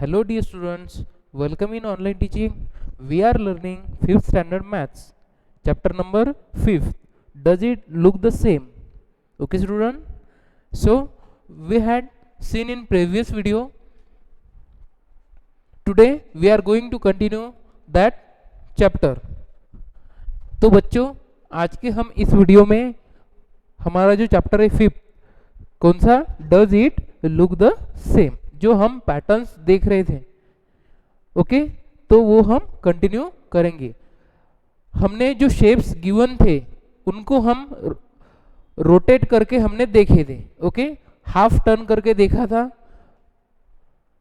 Hello dear students, welcome in online teaching. We are learning 5th standard maths. Chapter number 5th. Does it look the same? Okay student. So we had seen in previous video. Today we are going to continue that chapter. तो बच्चों आज के हम इस video में हमारा जो chapter है 5th कौन सा does it look the same, जो हम पैटर्न्स देख रहे थे ओके तो वो हम कंटिन्यू करेंगे। हमने जो शेप्स गिवन थे उनको हम रोटेट करके हमने देखे थे ओके, हाफ टर्न करके देखा था।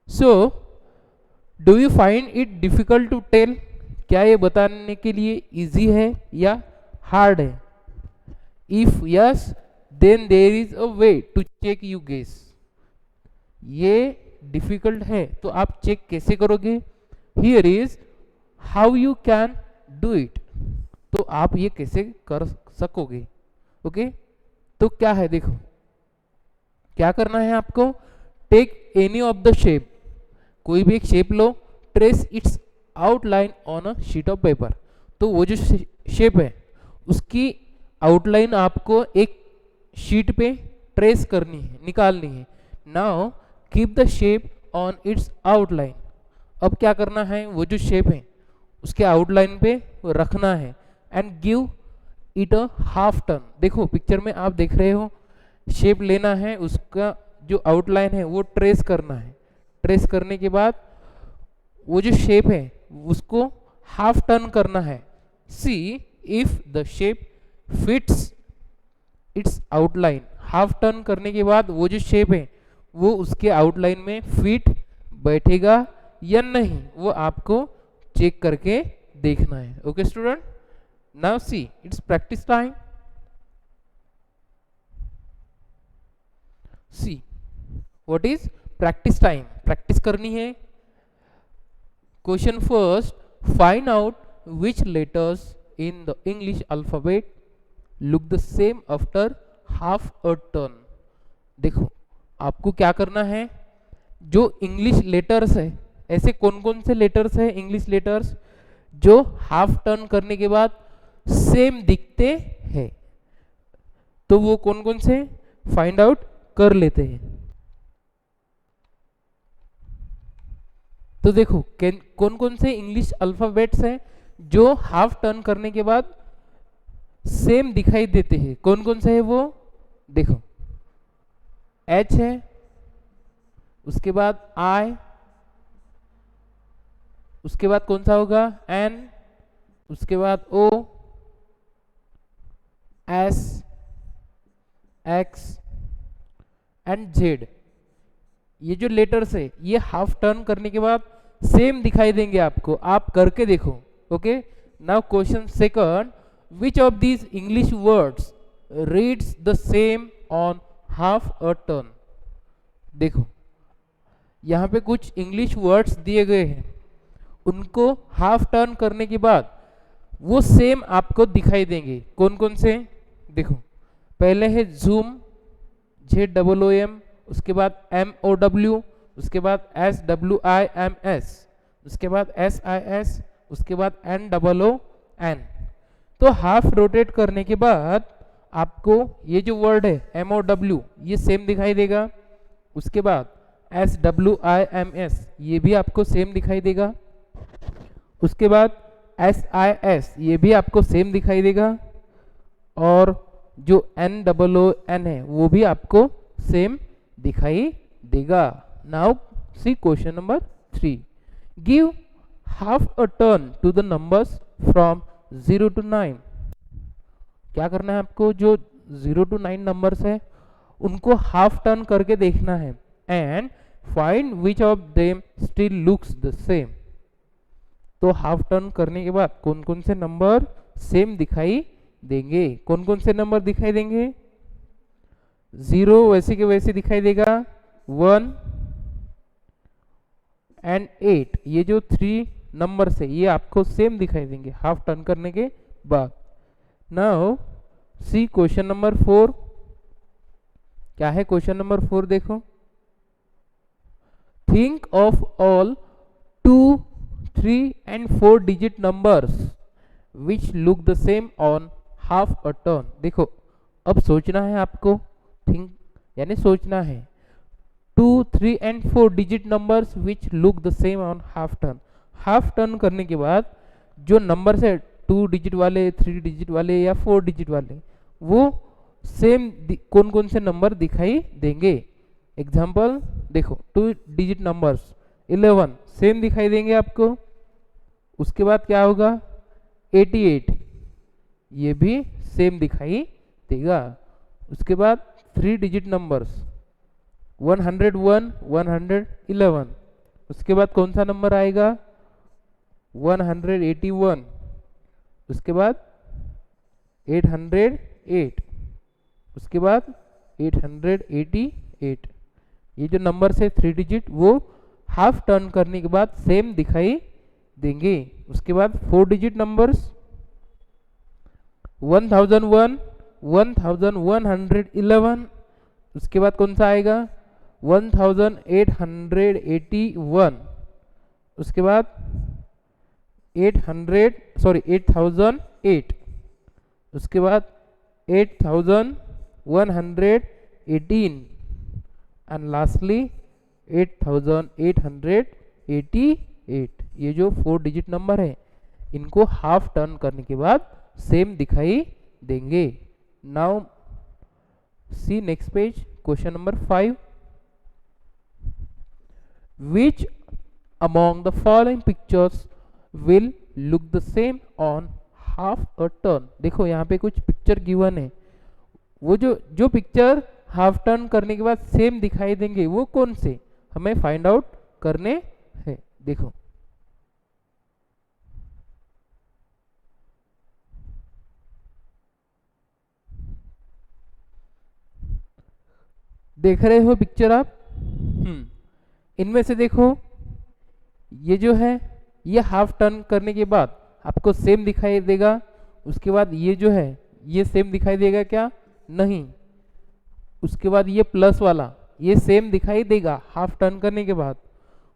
So do you find it difficult to tell, क्या ये बताने के लिए इजी है या हार्ड है? If yes then there is a way to check, you guess. ये डिफिकल्ट है तो आप चेक कैसे करोगे? Here is how you can do it, तो आप ये कैसे कर सकोगे ओके। तो क्या है देखो, क्या करना है आपको? Take any of the shape, कोई भी एक शेप लो, trace its outline on a sheet of paper. तो वो जो शेप है उसकी आउटलाइन आपको एक शीट पे ट्रेस करनी है, निकालनी है। Now keep the shape on it's outline. अब क्या करना है, वो जो शेप है उसके आउटलाइन पे रखना है and give it a half turn. देखो पिक्चर में आप देख रहे हो, शेप लेना है, उसका जो आउटलाइन है वो ट्रेस करना है। ट्रेस करने के बाद वो जो शेप है उसको हाफ टर्न करना है। See if the shape fits it's outline. Half turn करने के बाद वो जो शेप है वो उसके आउटलाइन में फिट बैठेगा या नहीं, वो आपको चेक करके देखना है okay student. Now see it's practice time. See what is practice time, practice करनी है। Question first, find out which letters in the English alphabet look the same after half a turn. देखो आपको क्या करना है, जो इंग्लिश लेटर्स है, ऐसे कौन कौन से लेटर्स है इंग्लिश लेटर्स जो हाफ टर्न करने के बाद सेम दिखते हैं, तो वो कौन कौन से फाइंड आउट कर लेते हैं। तो देखो कौन कौन से इंग्लिश अल्फाबेट्स हैं जो हाफ टर्न करने के बाद सेम दिखाई देते हैं, कौन कौन से है वो देखो। एच है, उसके बाद आई, उसके बाद कौन सा होगा एन, उसके बाद ओ, एस, एक्स एंड जेड। ये जो लेटर्स है ये हाफ टर्न करने के बाद सेम दिखाई देंगे आपको, आप करके देखो okay. Now question second, which of these English words reads the same on half a turn। देखो यहाँ पे कुछ इंग्लिश वर्ड्स दिए गए हैं, उनको हाफ टर्न करने के बाद वो सेम आपको दिखाई देंगे। कौन कौन से देखो, पहले है जूम, ZOOM, उसके बाद MOW, उसके बाद SWIMS, उसके बाद SIS, उसके बाद NOON। तो हाफ रोटेट करने के बाद आपको ये जो वर्ड है MOW ये सेम दिखाई देगा, उसके बाद SWIMS ये भी आपको सेम दिखाई देगा, उसके बाद SIS ये भी आपको सेम दिखाई देगा, और जो NOON है वो भी आपको सेम दिखाई देगा। Now see question number 3, give half a turn to the numbers from 0 to 9। क्या करना है आपको, जो 0 to 9 नंबर्स है उनको हाफ टर्न करके देखना है and find which of them still looks the same. तो हाफ टर्न करने के बाद कौन कौन से नंबर सेम दिखाई देंगे, कौन कौन से नंबर दिखाई देंगे? 0 वैसे के वैसे दिखाई देगा, 1 एंड 8 ये जो 3 नंबर से ये आपको सेम दिखाई देंगे हाफ टर्न करने के बाद। नाउ सी क्वेश्चन नंबर 4, क्या है क्वेश्चन नंबर 4 देखो। Think of all 2, 3 and 4 digit numbers which look the same on half a turn। देखो अब सोचना है आपको, थिंक यानी सोचना है। 2, 3 and 4 digit numbers which look the same on half turn। Half turn करने के बाद जो नंबर है 2 डिजिट वाले, 3 डिजिट वाले या 4 डिजिट वाले, वो सेम कौन कौन से नंबर दिखाई देंगे। एग्जाम्पल देखो, 2 डिजिट नंबर्स 11 सेम दिखाई देंगे आपको। उसके बाद क्या होगा, 88 ये भी सेम दिखाई देगा। उसके बाद 3 डिजिट नंबर्स 101, 111, उसके बाद कौन सा नंबर आएगा, 181, उसके बाद 808, उसके बाद 888। ये जो नंबर है 3 डिजिट वो हाफ टर्न करने के बाद सेम दिखाई देंगे। उसके बाद 4 डिजिट नंबर्स 1001, 1111, उसके बाद कौन सा आएगा 1881, उसके बाद 8008, उसके बाद 8118 एंड लास्टली 8888। ये जो 4 डिजिट नंबर है इनको हाफ टर्न करने के बाद सेम दिखाई देंगे। Now see next page, question number 5। Which among the following pictures will look the same on half a turn. देखो यहाँ पे कुछ पिक्चर गिवन है, वो जो पिक्चर हाफ टर्न करने के बाद सेम दिखाई देंगे वो कौन से हमें फाइंड आउट करने हैं। देखो देख रहे हो पिक्चर आप, इनमें से देखो ये जो है ये हाफ टर्न करने के बाद आपको सेम दिखाई देगा। उसके बाद ये जो है ये सेम दिखाई देगा क्या, नहीं। उसके बाद ये प्लस वाला ये सेम दिखाई देगा हाफ टर्न करने के बाद।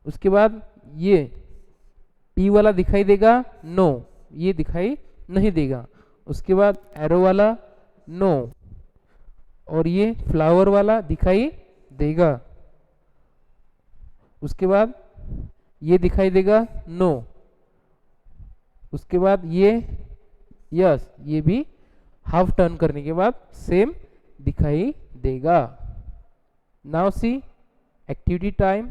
उसके बाद ये P वाला दिखाई देगा, नो ये दिखाई नहीं देगा। उसके बाद एरो वाला नो, और ये फ्लावर वाला दिखाई देगा। उसके बाद ये दिखाई देगा नो। उसके बाद ये यस, ये भी हाफ टर्न करने के बाद सेम दिखाई देगा। Now see activity time.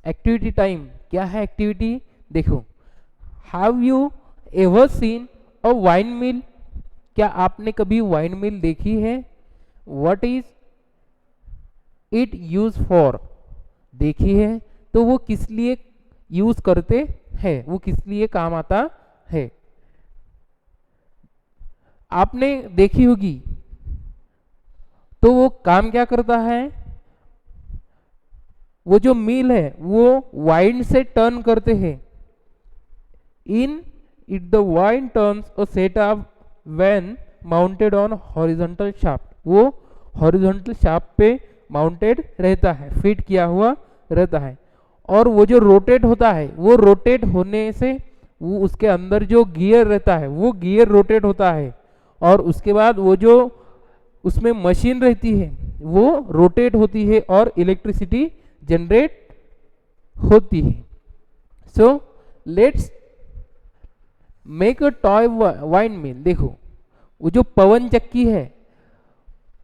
Activity time क्या है एक्टिविटी, देखो have you ever seen a wind mill. क्या आपने कभी वाइन मिल देखी है। What is it use for, देखी है तो वो किस लिए यूज करते हैं, वो किस लिए काम आता है। आपने देखी होगी तो वो काम क्या करता है, वो जो मिल है वो वाइन से टर्न करते हैं। In it the wine turns a setup when mounted on horizontal shaft. वो हॉरिजॉन्टल शाफ्ट पे माउंटेड रहता है, फिट किया हुआ रहता है। और वो जो रोटेट होता है, वो रोटेट होने से वो उसके अंदर जो गियर रहता है वो गियर रोटेट होता है। और उसके बाद वो जो उसमें मशीन रहती है वो रोटेट होती है और इलेक्ट्रिसिटी जनरेट होती है। So let's make a toy wind mill. देखो वो जो पवन चक्की है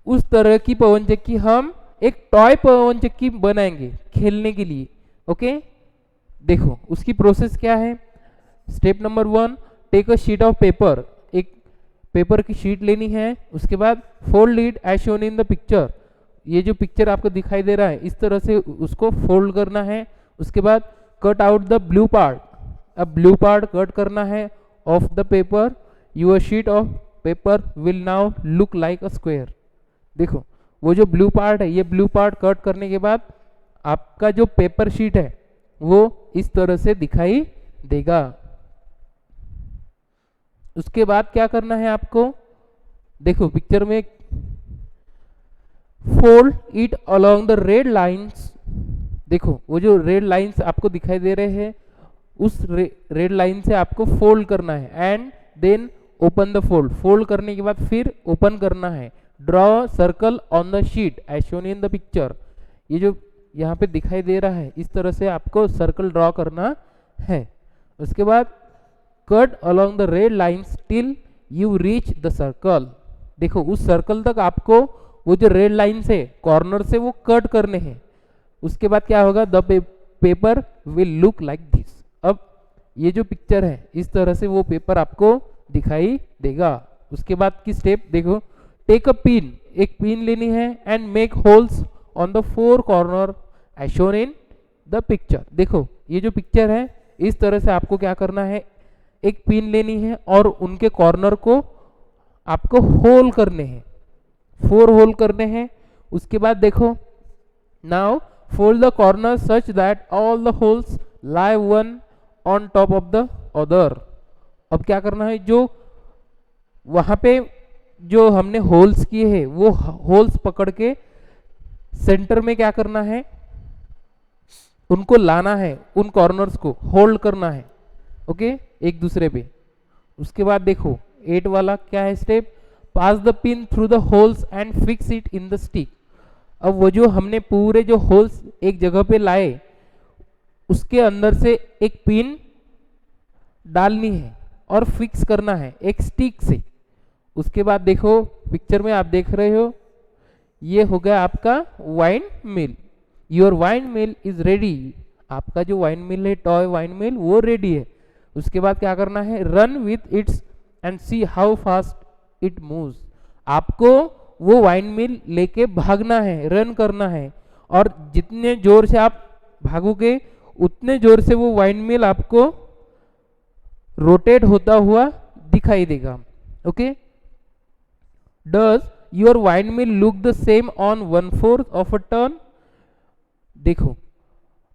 उस तरह की पवन चक्की हम एक टॉय पवन चक्की बनाएंगे खेलने के लिए। ओके देखो उसकी प्रोसेस क्या है। Step number 1, take a sheet of paper. एक पेपर की शीट लेनी है। उसके बाद fold it as shown in the picture. ये जो पिक्चर आपको दिखाई दे रहा है इस तरह से उसको फोल्ड करना है। उसके बाद cut out the blue part. अब ब्लू पार्ट कट करना है of the paper. Your sheet of paper will now look like a square. देखो वो जो ब्लू पार्ट है, ये ब्लू पार्ट कट करने के बाद आपका जो पेपर शीट है वो इस तरह से दिखाई देगा। उसके बाद क्या करना है आपको, देखो पिक्चर में fold it along the red lines, देखो वो जो रेड लाइंस आपको दिखाई दे रहे हैं उस रेड लाइन से आपको फोल्ड करना है and then open the fold, fold करने के बाद फिर ओपन करना है। Draw circle on the sheet as shown in the picture, ये जो यहाँ पे दिखाई दे रहा है इस तरह से आपको सर्कल ड्रॉ करना है। उसके बाद cut along the red lines till you reach the circle, देखो उस सर्कल तक आपको वो जो रेड लाइन से कॉर्नर से वो कट करने हैं। उसके बाद क्या होगा, the paper will look like this, अब ये जो पिक्चर है इस तरह से वो पेपर आपको दिखाई देगा। उसके बाद की स्टेप देखो, टेक अ पिन, एक पिन लेनी है and make holes on the four corner as shown in the picture, देखो ये जो पिक्चर है इस तरह से आपको क्या करना है, एक पिन लेनी है और उनके कॉर्नर को आपको होल करने हैं, 4 होल करने हैं। उसके बाद देखो, now fold the corner such that all the holes lie one on top of the other, अब क्या करना है, जो वहां पे जो हमने होल्स किए हैं वो होल्स पकड़ के सेंटर में क्या करना है, उनको लाना है, उन कॉर्नर्स को होल्ड करना है, ओके एक दूसरे पे। उसके बाद देखो 8 वाला क्या है step, pass the pin through the holes and fix it in the stick, अब वो जो हमने पूरे जो होल्स एक जगह पे लाए उसके अंदर से एक पिन डालनी है और फिक्स करना है एक स्टिक से। उसके बाद देखो पिक्चर में आप देख रहे हो ये हो गया आपका wine mill, your wine mill is ready, आपका जो वाइन मिल है टॉय वाइन मिल वो रेडी है। उसके बाद क्या करना है, run with its and see how fast it moves, आपको वो वाइन मिल लेके भागना है, रन करना है, और जितने जोर से आप भागोगे उतने जोर से वो वाइन मिल आपको रोटेट होता हुआ दिखाई देगा, okay. Does your wine mill look the same on 1/4 of a turn, देखो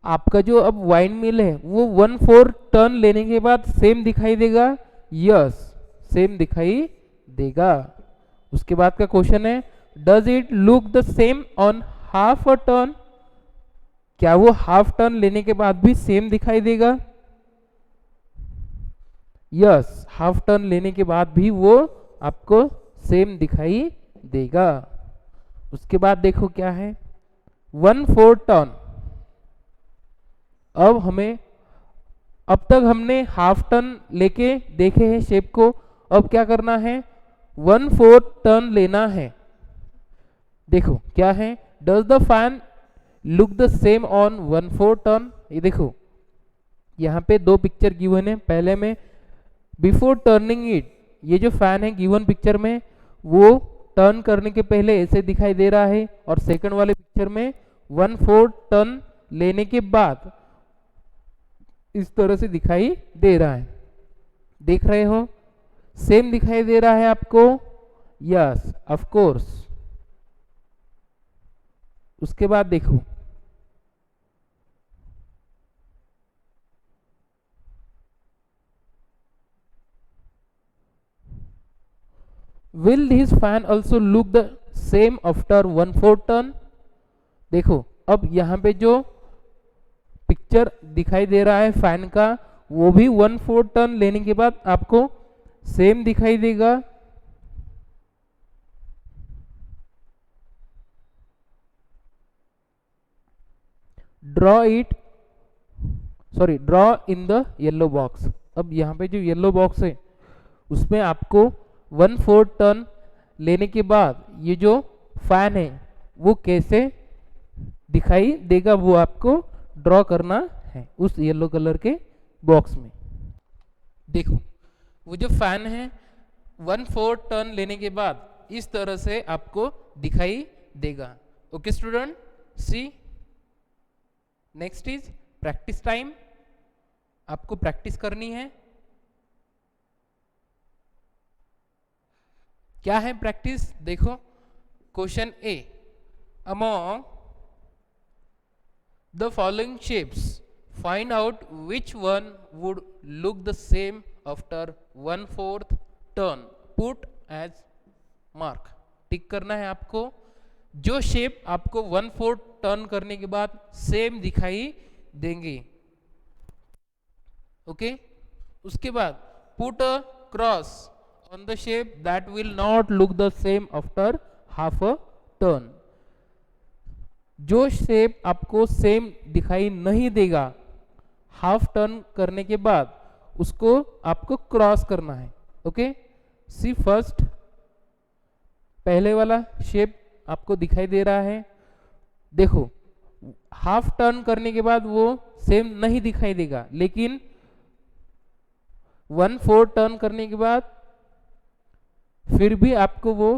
आपका जो अब वाइन मिल है वो 1/4 टर्न लेने के बाद सेम दिखाई देगा, यस सेम दिखाई देगा। उसके बाद का क्वेश्चन है, does it look the same on half a turn, क्या वो हाफ टर्न लेने के बाद भी सेम दिखाई देगा, यस हाफ टर्न लेने के बाद भी वो आपको सेम दिखाई देगा। उसके बाद देखो क्या है, 1/4 टर्न, अब तक हमने हाफ टर्न लेके देखे हैं शेप को, अब क्या करना है 1/4 टर्न लेना है। देखो क्या है, does the fan look the same on 1/4 turn, ये देखो यहाँ पे 2 पिक्चर गिवन है, पहले में बिफोर टर्निंग इट, ये जो फैन है गिवन पिक्चर में वो टर्न करने के पहले ऐसे दिखाई दे रहा है, और सेकंड वाले पिक्चर में 1/4 टर्न लेने के बाद इस तरह से दिखाई दे रहा है, देख रहे हो सेम दिखाई दे रहा है आपको, यस ऑफ कोर्स। उसके बाद देखो will his fan also look the same after 1/4 turn, देखो अब यहाँ पे जो पिक्चर दिखाई दे रहा है फैन का वो भी 1/4 टर्न लेने के बाद आपको सेम दिखाई देगा। Draw in the yellow box, अब यहाँ पे जो येलो बॉक्स है उसमें आपको 1/4 टर्न लेने के बाद ये जो फैन है वो कैसे दिखाई देगा वो आपको ड्रॉ करना है उस येलो कलर के बॉक्स में। देखो वो जो फैन है 1/4 टर्न लेने के बाद इस तरह से आपको दिखाई देगा, okay student. See next is practice time, आपको प्रैक्टिस करनी है। क्या है प्रैक्टिस, देखो question A, among the following shapes find out which one would look the same after 1/4 turn, put as mark tick करना है आपको। जो शेप आपको 1/4 टर्न करने के बाद सेम दिखाई देंगे। ओके, उसके बाद put a cross on the shape that will not look the same after half a turn. जो शेप आपको सेम दिखाई नहीं देगा हाफ टर्न करने के बाद, उसको आपको क्रॉस करना है। ओके, सी फर्स्ट, पहले वाला शेप आपको दिखाई दे रहा है। देखो, हाफ टर्न करने के बाद वो सेम नहीं दिखाई देगा, लेकिन 1/4 टर्न करने के बाद फिर भी आपको वो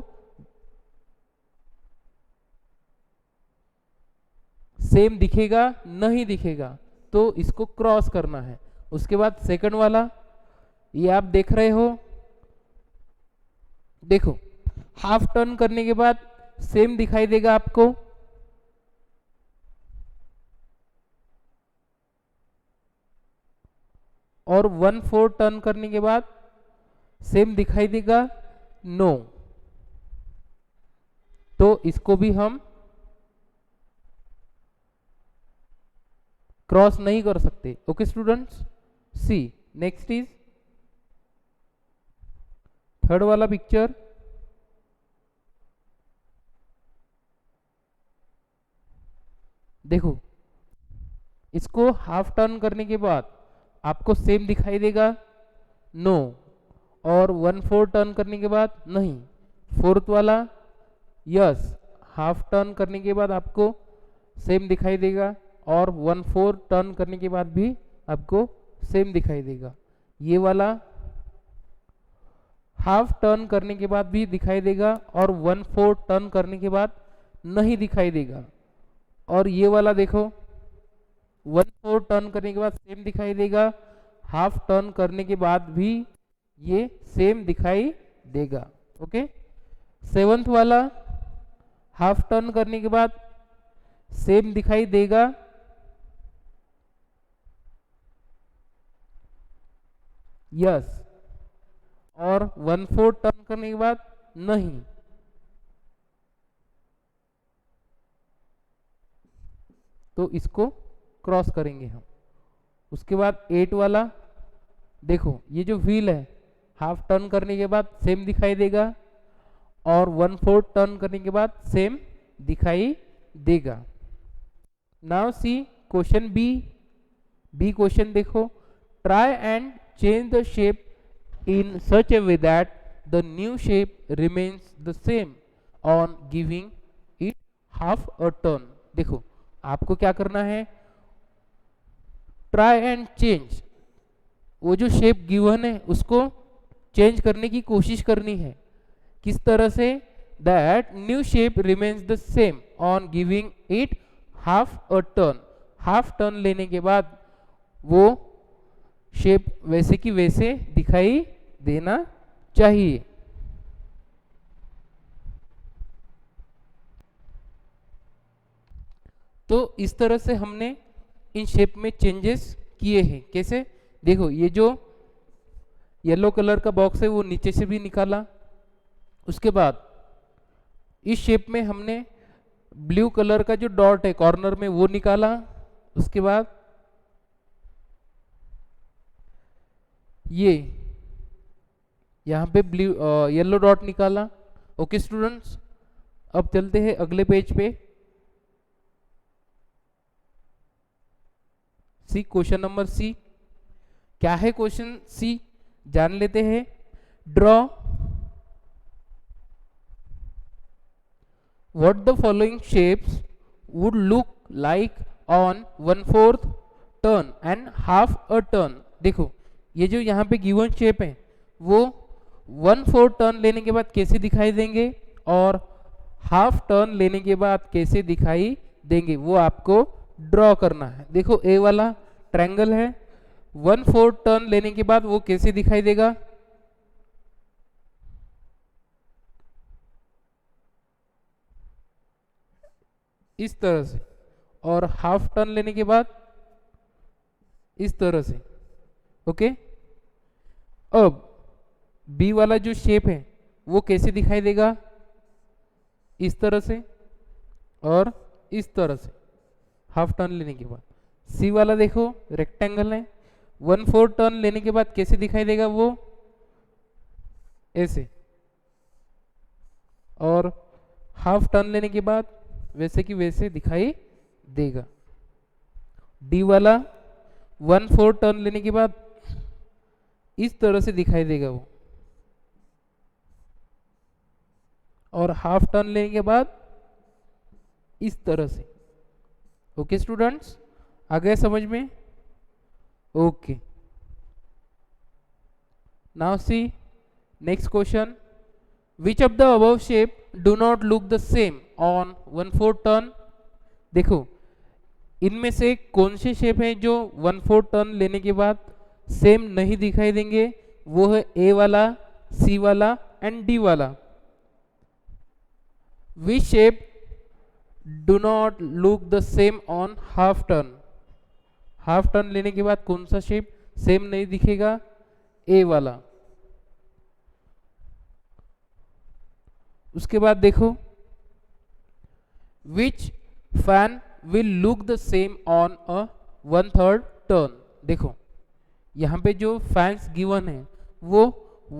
सेम दिखेगा नहीं दिखेगा, तो इसको क्रॉस करना है। उसके बाद सेकंड वाला, ये आप देख रहे हो, देखो हाफ टर्न करने के बाद सेम दिखाई देगा आपको, और 1/4 टर्न करने के बाद सेम दिखाई देगा नो, तो इसको भी हम क्रॉस नहीं कर सकते। Okay students, see next is third वाला पिक्चर। देखो, इसको हाफ टर्न करने के बाद आपको सेम दिखाई देगा नो, और 1/4 टर्न करने के बाद नहीं। फोर्थ वाला यस, हाफ टर्न करने के बाद आपको सेम दिखाई देगा, और 1/4 टर्न करने के बाद भी आपको सेम दिखाई देगा। ये वाला हाफ टर्न करने के बाद भी दिखाई देगा, और 1/4 टर्न करने के बाद नहीं दिखाई देगा। और ये वाला देखो, 1/4 टर्न करने के बाद सेम दिखाई देगा, हाफ टर्न करने के बाद भी ये सेम दिखाई देगा। ओके, सेवंथ वाला, हाफ टर्न करने के बाद सेम दिखाई देगा, यस, और 1/4 टर्न करने के बाद नहीं। तो इसको क्रॉस करेंगे हम। उसके बाद 8 वाला, देखो ये जो व्हील है, हाफ टर्न करने के बाद सेम दिखाई देगा, और 1/4 टर्न करने के बाद सेम दिखाई देगा। Now see question B. B question देखो, try and change the shape in such a way that the new shape remains the same on giving it half a turn। देखो, आपको क्या करना है, ट्राई एंड चेंज, वो जो shape given है उसको चेंज करने की कोशिश करनी है। किस तरह से, that new shape remains the same on giving it half a turn. Half turn लेने के बाद वो शेप वैसे की वैसे दिखाई देना चाहिए। तो इस तरह से हमने इन शेप में चेंजेस किए हैं। कैसे, देखो ये जो येलो कलर का बॉक्स है वो नीचे से भी निकाला, उसके बाद इस शेप में हमने ब्लू कलर का जो डॉट है कॉर्नर में वो निकाला, उसके बाद ये यहाँ पे ब्लू येलो डॉट निकाला। ओके स्टूडेंट्स, अब चलते हैं अगले पेज पे। सी क्वेश्चन नंबर सी, क्या है क्वेश्चन सी जान लेते हैं। Draw what the following shapes would look like on 1/4 turn and half a turn. देखो ये जो यहाँ पे गिवन शेप है वो 1/4 टर्न लेने के बाद कैसे दिखाई देंगे, और हाफ टर्न लेने के बाद कैसे दिखाई देंगे, वो आपको ड्रॉ करना है। देखो ए वाला ट्रायंगल है, 1/4 टर्न लेने के बाद वो कैसे दिखाई देगा, इस तरह से, और हाफ टर्न लेने के बाद इस तरह से। ओके, अब बी वाला जो शेप है वो कैसे दिखाई देगा, इस तरह से और इस तरह से हाफ टर्न लेने के बाद। सी वाला देखो रेक्टेंगल है, 1/4 टर्न लेने के बाद कैसे दिखाई देगा वो, ऐसे, और हाफ टर्न लेने के बाद वैसे कि वैसे दिखाई देगा। डी वाला 1/4 टर्न लेने के बाद इस तरह से दिखाई देगा वो, और हाफ टर्न लेने के बाद इस तरह से। ओके स्टूडेंट्स, आ गया समझ में? Okay, now C next question, which of the above shape do not look the same on 1/4 turn. देखो इनमें से कौन से शेप है जो 1/4 टर्न लेने के बाद सेम नहीं दिखाई देंगे, वो है ए वाला, सी वाला एंड डी वाला। Which shape do not look the same on half turn, half turn लेने के बाद कौन सा शेप सेम नहीं दिखेगा, ए वाला। उसके बाद देखो which fan will look the same on a 1/3 turn. देखो यहाँ पे जो फैंस गिवन है वो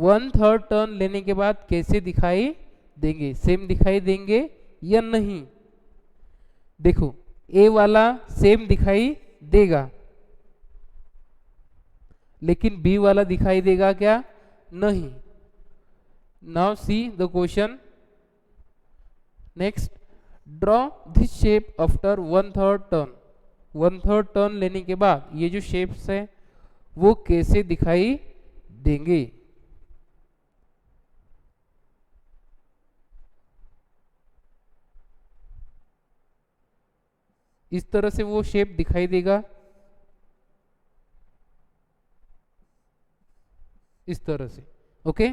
1/3 टर्न लेने के बाद कैसे दिखाई देंगे, सेम दिखाई देंगे या नहीं। देखो ए वाला सेम दिखाई देगा, लेकिन बी वाला दिखाई देगा क्या, नहीं। Now see the question next, draw this shape after 1/3 turn. 1/3 turn लेने के बाद ये जो शेप्स है वो कैसे दिखाई देंगे। इस तरह से वो शेप दिखाई देगा, इस तरह से। ओके,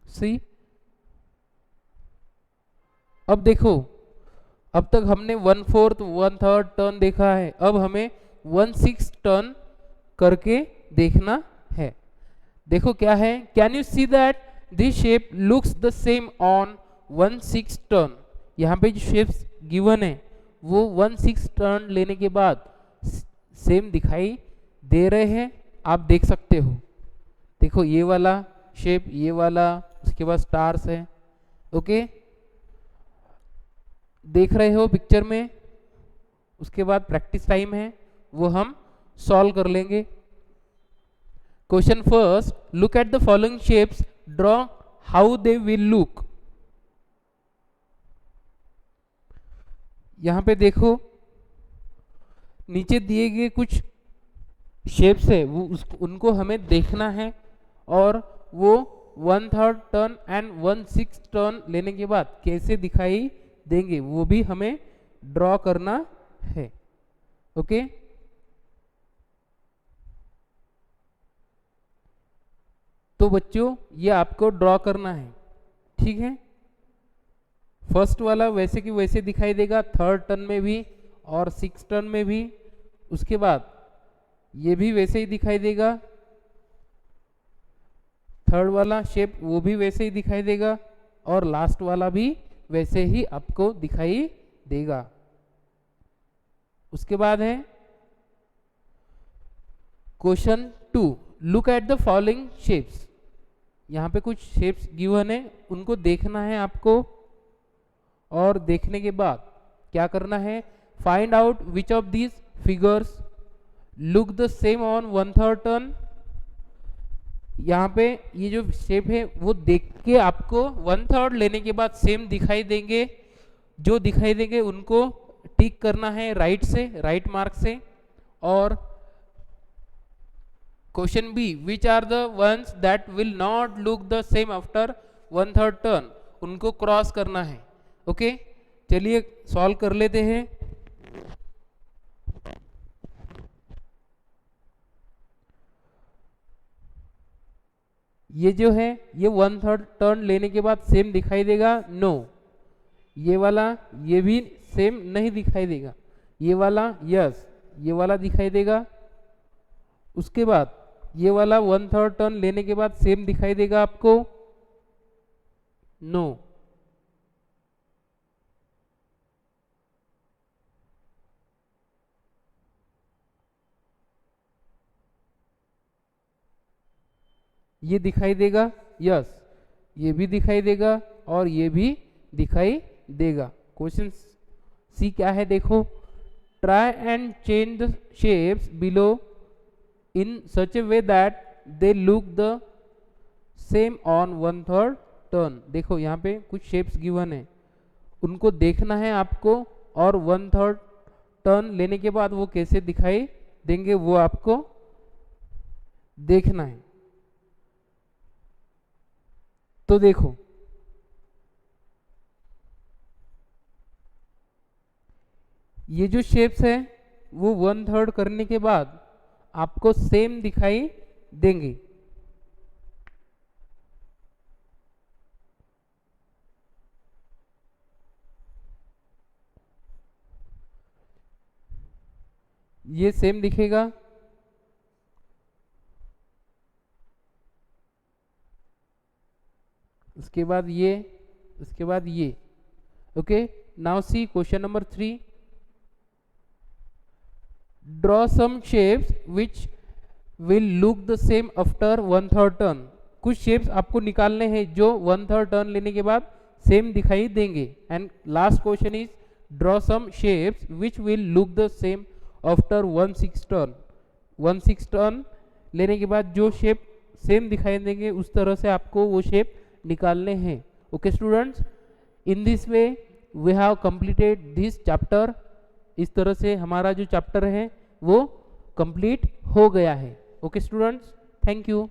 सी अब देखो, अब तक हमने 1/4 1/3 टर्न देखा है, अब हमें 1/6 टर्न करके देखना है। देखो क्या है, can you see that this shape looks the same on 1/6 turn. यहाँ पे जो शेप्स गिवन है वो 1/6 टर्न लेने के बाद सेम दिखाई दे रहे हैं, आप देख सकते हो। देखो ये वाला शेप, ये वाला, उसके बाद स्टार्स है। ओके, देख रहे हो पिक्चर में। उसके बाद प्रैक्टिस टाइम है, वो हम सॉल्व कर लेंगे। Question first, look at the following shapes, draw how they will look. यहां पे देखो नीचे दिए गए कुछ शेप्स है, वो उनको हमें देखना है, और वो 1/3 टर्न एंड 1/6 टर्न लेने के बाद कैसे दिखाई देंगे वो भी हमें ड्रॉ करना है। ओके, तो बच्चों ये आपको ड्रॉ करना है, ठीक है। फर्स्ट वाला वैसे कि वैसे दिखाई देगा, 3rd टर्न में भी और 6th टर्न में भी। उसके बाद ये भी वैसे ही दिखाई देगा, 3rd वाला शेप वो भी वैसे ही दिखाई देगा, और लास्ट वाला भी वैसे ही आपको दिखाई देगा। उसके बाद है question 2, look at the following shapes. यहाँ पे कुछ शेप्स गिवन है, उनको देखना है आपको, और देखने के बाद क्या करना है, find out which of these figures look the same on 1/3 turn. यहाँ पे ये जो शेप है वो देख के आपको 1/3 लेने के बाद सेम दिखाई देंगे, जो दिखाई देंगे उनको टिक करना है राइट से, राइट मार्क से। और question B, which are the ones that will not look the same after 1/3 turn, उनको क्रॉस करना है। ओके, चलिए सॉल्व कर लेते हैं। ये जो है ये 1/3 टर्न लेने के बाद सेम दिखाई देगा, नो। ये वाला ये भी सेम नहीं दिखाई देगा, ये वाला यस, ये वाला दिखाई देगा। उसके बाद ये वाला 1/3 टर्न लेने के बाद सेम दिखाई देगा आपको, नो। ये दिखाई देगा, यस, ये भी दिखाई देगा और ये भी दिखाई देगा। क्वेश्चन सी क्या है देखो, try and change the shapes below in such A way that they look the same on 1/3 turn. देखो यहाँ पे कुछ शेप्स गिवन है, उनको देखना है आपको और 1/3 टर्न लेने के बाद वो कैसे दिखाई देंगे वो आपको देखना है। तो देखो ये जो शेप्स है वो 1/3 करने के बाद आपको सेम दिखाई देंगे। ये सेम दिखेगा, उसके बाद ये, उसके बाद ये। Okay, now see question number 3, draw some shapes which will look the same after 1/3 turn. कुछ शेप्स आपको निकालने हैं जो 1/3 टर्न लेने के बाद सेम दिखाई देंगे। And last question is draw some shapes which will look the same after 1/6 turn. 1/6 turn लेने के बाद जो शेप सेम दिखाई देंगे उस तरह से आपको वो शेप निकालने हैं। Okay students, in this way we have completed this chapter. इस तरह से हमारा जो चैप्टर है वो कंप्लीट हो गया है। Okay students, thank you.